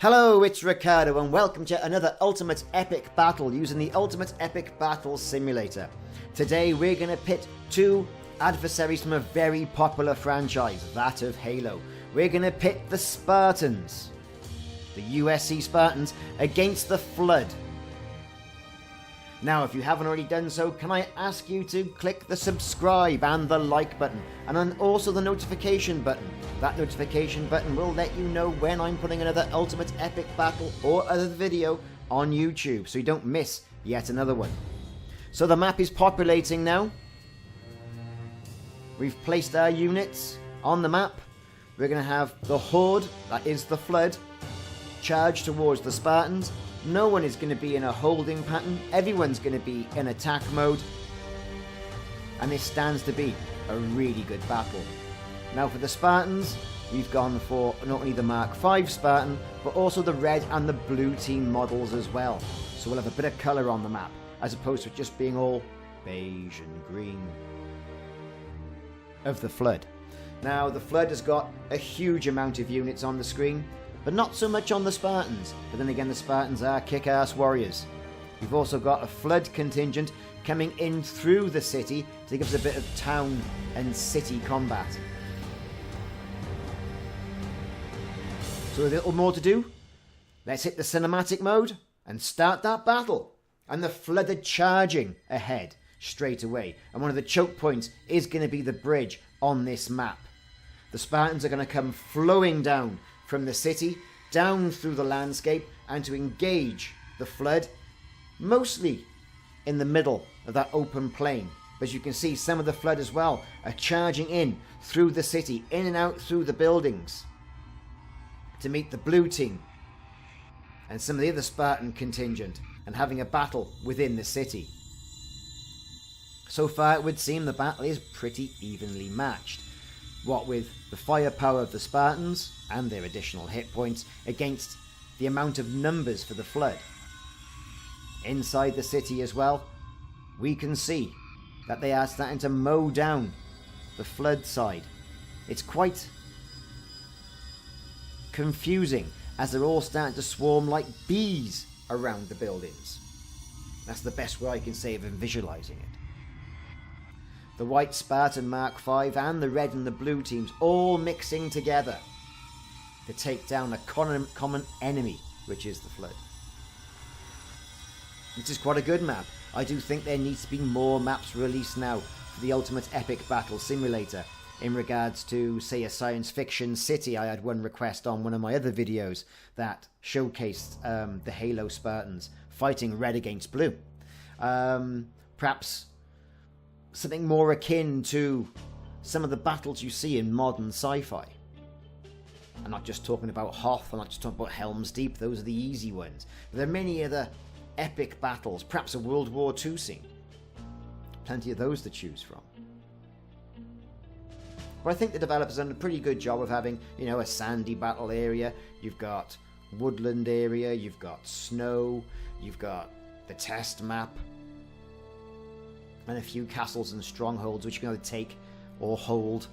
Hello, it's Ricardo and welcome to another Ultimate Epic Battle using the Ultimate Epic Battle Simulator. Today we're going to pit two adversaries from a very popular franchise, that of Halo. We're going to pit the Spartans, the UNSC Spartans, against the Flood. Now, if you haven't already done so, can I ask you to click the subscribe and the like button, and then also the notification button. That notification button will let you know when I'm putting another Ultimate Epic Battle or other video on YouTube, so you don't miss yet another one. So the map is populating now. We've placed our units on the map. We're going to have the Horde, that is the Flood, charge towards the Spartans. No one is going to be in a holding pattern. Everyone's going to be in attack mode. And this stands to be a really good battle. Now for the Spartans, we've gone for not only the Mark V Spartan, but also the red and the blue team models as well. So we'll have a bit of colour on the map, as opposed to it just being all beige and green of the Flood. Now the Flood has got a huge amount of units on the screen, but not so much on the Spartans. But then again, the Spartans are kick-ass warriors. We've also got a Flood contingent coming in through the city to give us a bit of town and city combat. So a little more to do. Let's hit the cinematic mode and start that battle. And the Flood are charging ahead straight away. And one of the choke points is going to be the bridge on this map. The Spartans are going to come flowing down from the city, down through the landscape, and to engage the Flood, mostly in the middle of that open plain. As you can see, some of the Flood as well are charging in through the city, in and out through the buildings, to meet the blue team and some of the other Spartan contingent, and having a battle within the city. So far it would seem the battle is pretty evenly matched. What with the firepower of the Spartans and their additional hit points against the amount of numbers for the Flood. Inside the city as well, we can see that they are starting to mow down the Flood side. It's quite confusing as they're all starting to swarm like bees around the buildings. That's the best way I can say of visualizing it. The white Spartan Mark V and the red and the blue teams all mixing together to take down a common enemy, which is the Flood. This is quite a good map. I do think there needs to be more maps released now for the Ultimate Epic Battle Simulator. In regards to, say, a science fiction city, I had one request on one of my other videos that showcased the Halo Spartans fighting red against blue. Perhaps something more akin to some of the battles you see in modern sci-fi. I'm not just talking about Hoth, I'm not just talking about Helm's Deep, those are the easy ones. There are many other epic battles, perhaps a World War II scene. Plenty of those to choose from. But I think the developers have done a pretty good job of having, you know, a sandy battle area, you've got woodland area, you've got snow, you've got the test map, and a few castles and strongholds which you can either take or hold,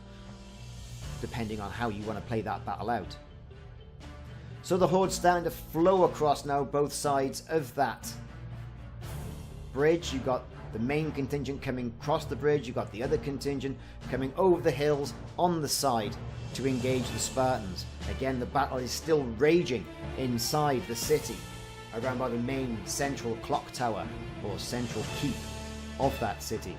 depending on how you want to play that battle out. So the Horde's starting to flow across now both sides of that bridge. You've got the main contingent coming across the bridge, you've got the other contingent coming over the hills on the side to engage the Spartans. Again, the battle is still raging inside the city, around by the main central clock tower or central keep of that city.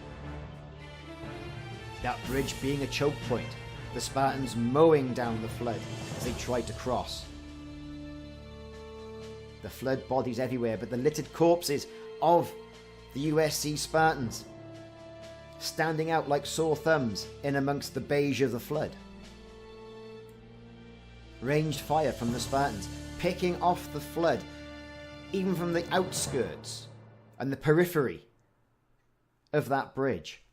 That bridge being a choke point, the Spartans mowing down the Flood as they try to cross. The Flood bodies everywhere, but the littered corpses of the UNSC Spartans standing out like sore thumbs in amongst the beige of the Flood. Ranged fire from the Spartans, picking off the Flood, even from the outskirts and the periphery of that bridge.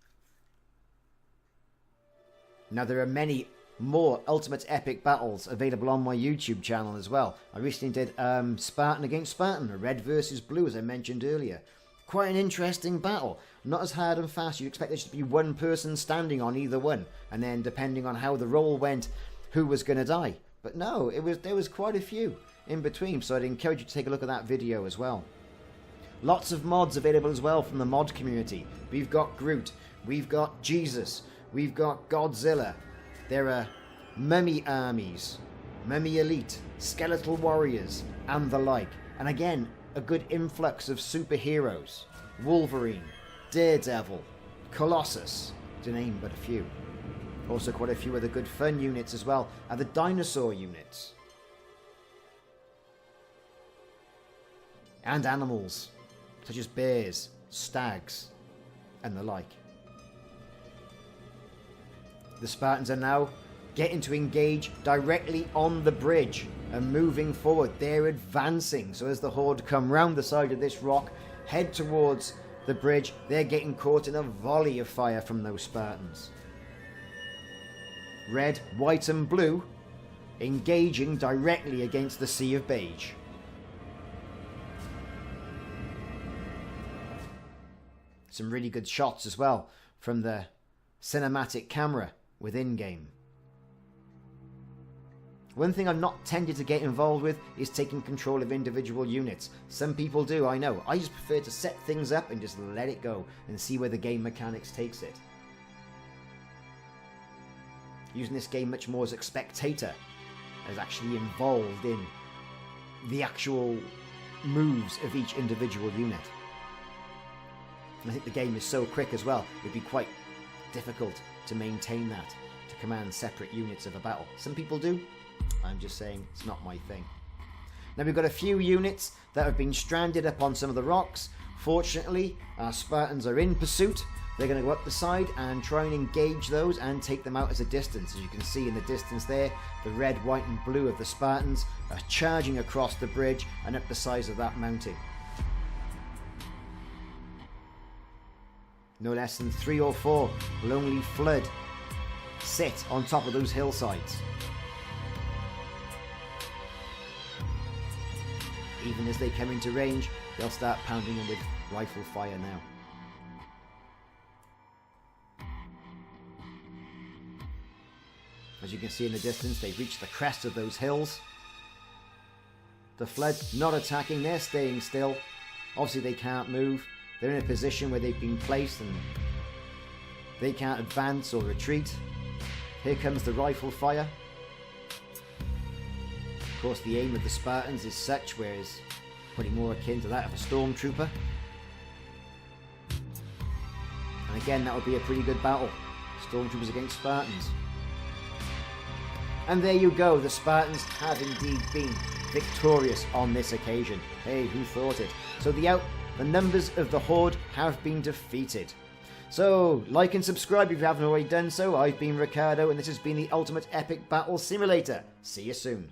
Now there are many more Ultimate Epic Battles available on my YouTube channel as well. I recently did Spartan against Spartan, red versus blue, as I mentioned earlier. Quite an interesting battle. Not as hard and fast. You'd expect there to be one person standing on either one, and then depending on how the roll went, who was going to die. But no, there was quite a few. in between, so I'd encourage you to take a look at that video as well. Lots of mods available as well from the mod community. We've got Groot, we've got Jesus, we've got Godzilla. There are mummy armies, mummy elite, skeletal warriors, and the like. And again, a good influx of superheroes. Wolverine, Daredevil, Colossus, to name but a few. Also quite a few other good fun units as well are the dinosaur units. And animals, such as bears, stags, and the like. The Spartans are now getting to engage directly on the bridge and moving forward. They're advancing, so as the Horde come round the side of this rock, head towards the bridge, they're getting caught in a volley of fire from those Spartans. Red, white and blue engaging directly against the Sea of Beige. Some really good shots as well from the cinematic camera within game. One thing I'm not tended to get involved with is taking control of individual units. Some people do, I know. I just prefer to set things up and just let it go and see where the game mechanics takes it. Using this game much more as a spectator, as actually involved in the actual moves of each individual unit. And I think the game is so quick as well, it'd be quite difficult to maintain that, to command separate units of a battle. Some people do. I'm just saying it's not my thing. Now we've got a few units that have been stranded up on some of the rocks. Fortunately, our Spartans are in pursuit. They're going to go up the side and try and engage those and take them out as a distance. As you can see in the distance there, the red, white and blue of the Spartans are charging across the bridge and up the sides of that mountain. No less than 3 or 4 lonely flood sit on top of those hillsides. Even as they come into range, they'll start pounding them with rifle fire now. As you can see in the distance, they've reached the crest of those hills. The flood not attacking, they're staying still. Obviously they can't move. They're in a position where they've been placed and they can't advance or retreat. Here comes the rifle fire. Of course, the aim of the Spartans is such, whereas pretty more akin to that of a stormtrooper. And again, that would be a pretty good battle. Stormtroopers against Spartans. And there you go, the Spartans have indeed been victorious on this occasion. Hey, who thought it? So the numbers of the Horde have been defeated. So, like and subscribe if you haven't already done so. I've been Ricardo, and this has been the Ultimate Epic Battle Simulator. See you soon.